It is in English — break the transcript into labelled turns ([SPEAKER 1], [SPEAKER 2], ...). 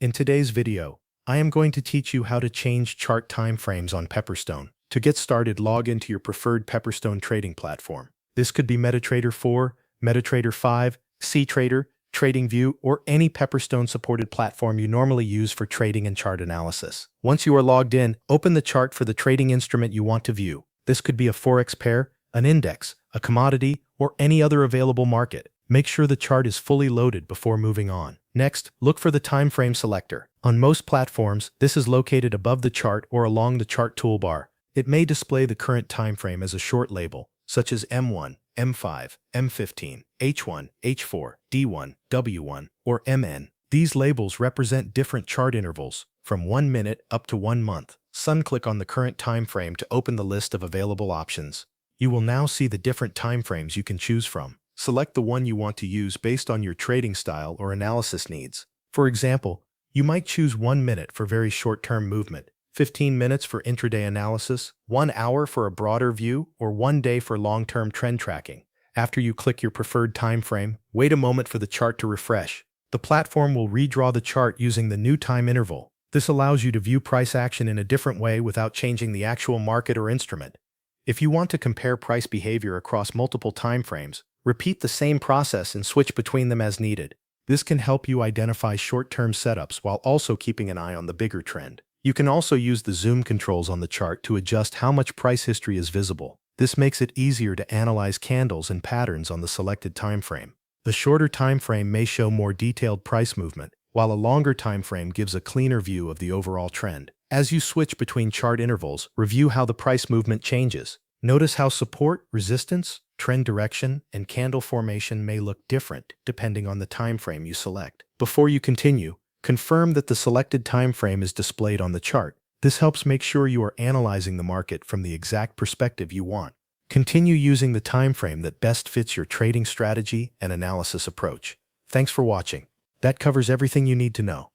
[SPEAKER 1] In today's video, I am going to teach you how to change chart timeframes on Pepperstone. To get started, log into your preferred Pepperstone trading platform. This could be MetaTrader 4, MetaTrader 5, CTrader, TradingView, or any Pepperstone-supported platform you normally use for trading and chart analysis. Once you are logged in, open the chart for the trading instrument you want to view. This could be a forex pair, an index, a commodity, or any other available market. Make sure the chart is fully loaded before moving on. Next, look for the time frame selector. On most platforms, this is located above the chart or along the chart toolbar. It may display the current time frame as a short label, such as M1, M5, M15, H1, H4, D1, W1, or MN. These labels represent different chart intervals, from 1 minute up to 1 month. Click on the current time frame to open the list of available options. You will now see the different time frames you can choose from. Select the one you want to use based on your trading style or analysis needs. For example, you might choose 1 minute for very short-term movement, 15 minutes for intraday analysis, 1 hour for a broader view, or 1 day for long-term trend tracking. After you click your preferred time frame, wait a moment for the chart to refresh. The platform will redraw the chart using the new time interval. This allows you to view price action in a different way without changing the actual market or instrument. If you want to compare price behavior across multiple time frames, repeat the same process and switch between them as needed. This can help you identify short-term setups while also keeping an eye on the bigger trend. You can also use the zoom controls on the chart to adjust how much price history is visible. This makes it easier to analyze candles and patterns on the selected time frame. The shorter time frame may show more detailed price movement, while a longer time frame gives a cleaner view of the overall trend. As you switch between chart intervals, review how the price movement changes. Notice how support, resistance, trend direction, and candle formation may look different depending on the time frame you select. Before you continue, confirm that the selected time frame is displayed on the chart. This helps make sure you are analyzing the market from the exact perspective you want. Continue using the time frame that best fits your trading strategy and analysis approach. Thanks for watching. That covers everything you need to know.